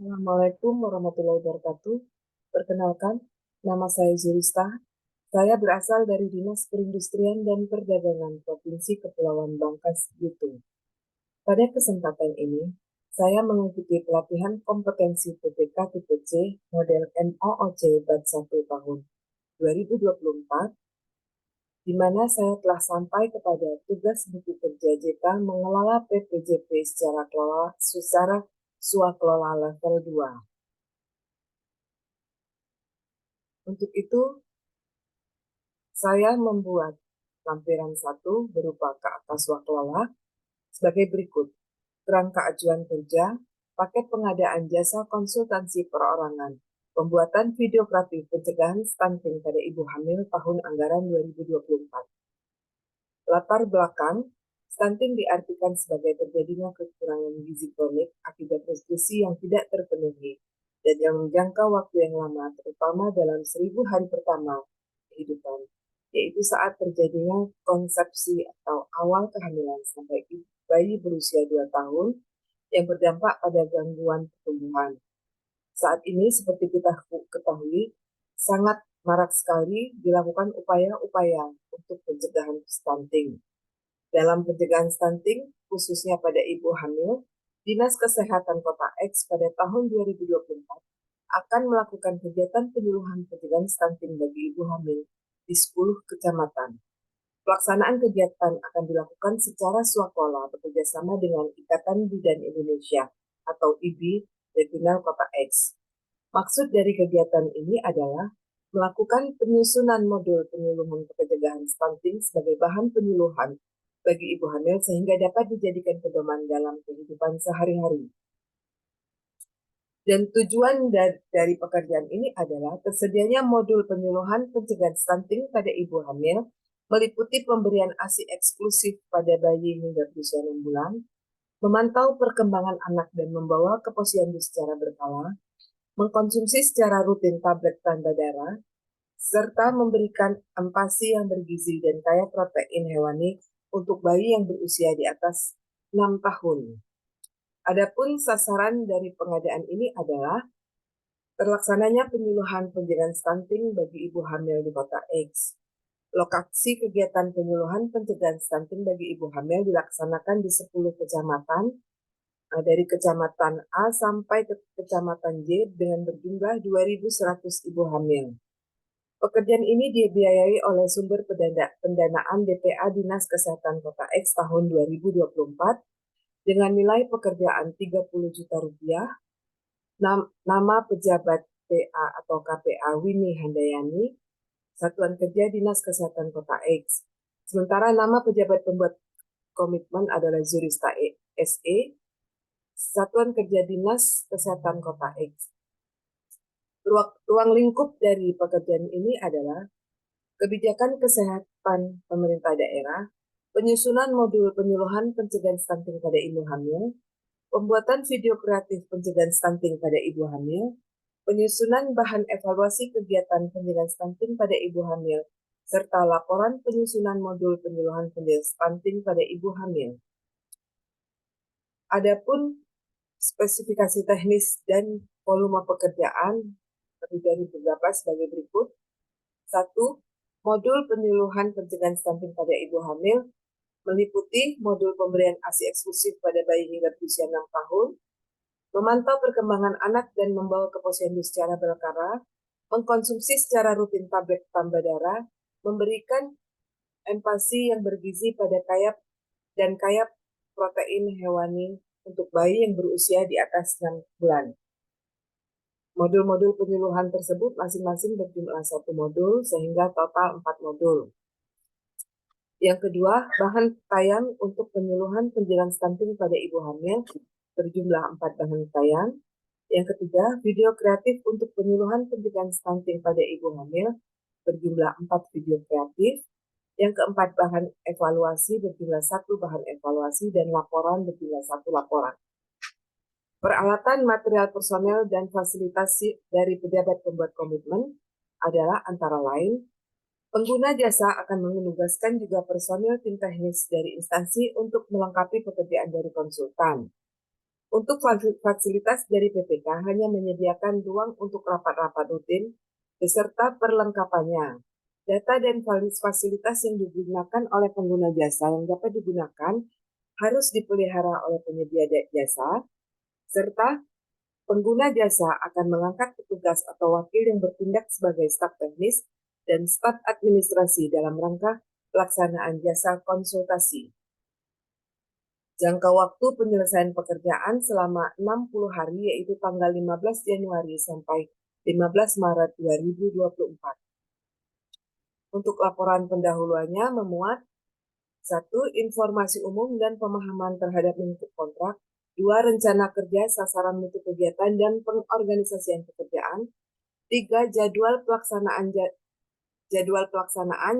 Assalamualaikum warahmatullahi wabarakatuh. Perkenalkan, nama saya Zulista. Saya berasal dari Dinas Perindustrian dan Perdagangan Provinsi Kepulauan Bangka Belitung. Pada kesempatan ini, saya mengikuti pelatihan kompetensi PPK tipe C model MOOC Bat 1 tahun 2024, di mana saya telah sampai kepada tugas buku kerja JK mengelola PPJP secara swakelola level 2. Untuk itu, saya membuat lampiran 1 berupa KA Swakelola sebagai berikut. Kerangka ajuan kerja, paket pengadaan jasa konsultansi perorangan, pembuatan videografi pencegahan stunting pada ibu hamil tahun anggaran 2024. Latar belakang, stunting diartikan sebagai terjadinya kekurangan gizi kronik akibat nutrisi yang tidak terpenuhi dan yang menjangka waktu yang lama, terutama dalam 1000 hari pertama kehidupan, yaitu saat terjadinya konsepsi atau awal kehamilan sampai bayi berusia 2 tahun yang berdampak pada gangguan pertumbuhan. Saat ini, seperti kita ketahui, sangat marak sekali dilakukan upaya-upaya untuk pencegahan stunting. Dalam pencegahan stunting, khususnya pada ibu hamil, Dinas Kesehatan Kota X pada tahun 2024 akan melakukan kegiatan penyuluhan pencegahan stunting bagi ibu hamil di 10 kecamatan. Pelaksanaan kegiatan akan dilakukan secara swakelola bekerjasama dengan Ikatan Bidan Indonesia atau IBI Regional Kota X. Maksud dari kegiatan ini adalah melakukan penyusunan modul penyuluhan pencegahan stunting sebagai bahan penyuluhan bagi ibu hamil sehingga dapat dijadikan pedoman dalam kehidupan sehari-hari. Dan tujuan dari pekerjaan ini adalah tersedianya modul penyuluhan pencegahan stunting pada ibu hamil meliputi pemberian ASI eksklusif pada bayi hingga berusia 6 bulan, memantau perkembangan anak dan membawa ke posyandu secara berkala, mengkonsumsi secara rutin tablet tanda darah, serta memberikan empasi yang bergizi dan kaya protein hewani untuk bayi yang berusia di atas 6 tahun. Adapun sasaran dari pengadaan ini adalah terlaksananya penyuluhan pencegahan stunting bagi ibu hamil di Kota X. Lokasi kegiatan penyuluhan pencegahan stunting bagi ibu hamil dilaksanakan di 10 kecamatan, dari kecamatan A sampai ke kecamatan J dengan berjumlah 2.100 ibu hamil. Pekerjaan ini dibiayai oleh sumber pendanaan DPA Dinas Kesehatan Kota X tahun 2024 dengan nilai pekerjaan Rp30 juta, nama pejabat PA atau KPA Winnie Handayani, Satuan Kerja Dinas Kesehatan Kota X. Sementara nama pejabat pembuat komitmen adalah Zurista SE, Satuan Kerja Dinas Kesehatan Kota X. Ruang lingkup dari pekerjaan ini adalah kebijakan kesehatan pemerintah daerah, penyusunan modul penyuluhan pencegahan stunting pada ibu hamil, pembuatan video kreatif pencegahan stunting pada ibu hamil, penyusunan bahan evaluasi kegiatan pencegahan stunting pada ibu hamil, serta laporan penyusunan modul penyuluhan pencegahan stunting pada ibu hamil. Adapun spesifikasi teknis dan volume pekerjaan terdiri dari beberapa sebagai berikut. 1. Modul penyuluhan pencegahan stunting pada ibu hamil meliputi modul pemberian ASI eksklusif pada bayi hingga berusia 6 tahun, memantau perkembangan anak dan membawa ke posyandu secara berkala, mengkonsumsi secara rutin tablet tambah darah, memberikan empasi yang bergizi pada kaya protein hewani untuk bayi yang berusia di atas 6 bulan. Modul-modul penyuluhan tersebut masing-masing berjumlah 1 modul sehingga total 4 modul. Yang kedua, bahan tayang untuk penyuluhan pencegahan stunting pada ibu hamil berjumlah 4 bahan tayang. Yang ketiga, video kreatif untuk penyuluhan pencegahan stunting pada ibu hamil berjumlah 4 video kreatif. Yang keempat, bahan evaluasi berjumlah 1 bahan evaluasi dan laporan berjumlah 1 laporan. Peralatan, material personel, dan fasilitasi dari pejabat pembuat komitmen adalah antara lain, pengguna jasa akan menugaskan juga personil tim teknis dari instansi untuk melengkapi pekerjaan dari konsultan. Untuk fasilitas dari PPK hanya menyediakan ruang untuk rapat-rapat rutin beserta perlengkapannya. Data dan fasilitas yang digunakan oleh pengguna jasa yang dapat digunakan harus dipelihara oleh penyedia jasa, serta pengguna jasa akan mengangkat petugas atau wakil yang bertindak sebagai staf teknis dan staf administrasi dalam rangka pelaksanaan jasa konsultasi. Jangka waktu penyelesaian pekerjaan selama 60 hari yaitu tanggal 15 Januari sampai 15 Maret 2024. Untuk laporan pendahuluannya memuat 1. Informasi umum dan pemahaman terhadap bentuk kontrak. 2. Rencana kerja, sasaran mutu kegiatan, dan pengorganisasian pekerjaan. 3. Jadwal pelaksanaan,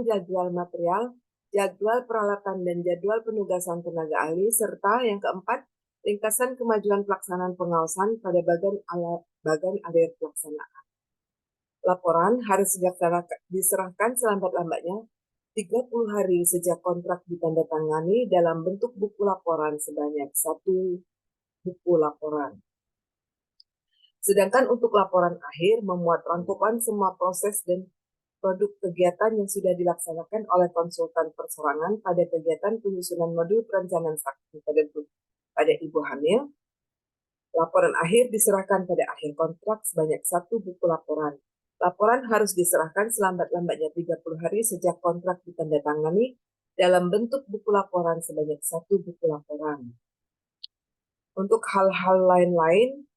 jadwal material, jadwal peralatan, dan jadwal penugasan tenaga ahli. Serta yang keempat, ringkasan kemajuan pelaksanaan pengawasan pada bagian akhir pelaksanaan. Laporan harus diserahkan selambat-lambatnya 30 hari sejak kontrak ditandatangani dalam bentuk buku laporan sebanyak 1 buku laporan. Sedangkan untuk laporan akhir memuat rangkuman semua proses dan produk kegiatan yang sudah dilaksanakan oleh konsultan persorangan pada kegiatan penyusunan modul perencanaan saksi pada ibu hamil. Laporan akhir diserahkan pada akhir kontrak sebanyak 1 buku laporan. Laporan harus diserahkan selambat-lambatnya 30 hari sejak kontrak ditandatangani dalam bentuk buku laporan sebanyak 1 buku laporan. Untuk hal-hal lain-lain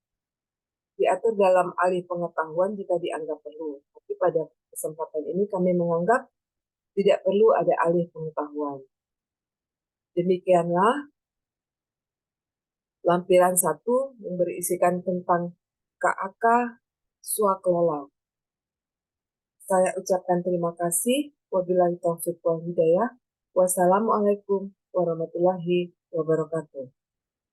diatur dalam alih pengetahuan jika dianggap perlu. Tapi pada kesempatan ini kami menganggap tidak perlu ada alih pengetahuan. Demikianlah lampiran 1 yang berisikan tentang KAK Swakelola. Saya ucapkan terima kasih. Wabillahi taufiq wal hidayah. Wassalamualaikum warahmatullahi wabarakatuh.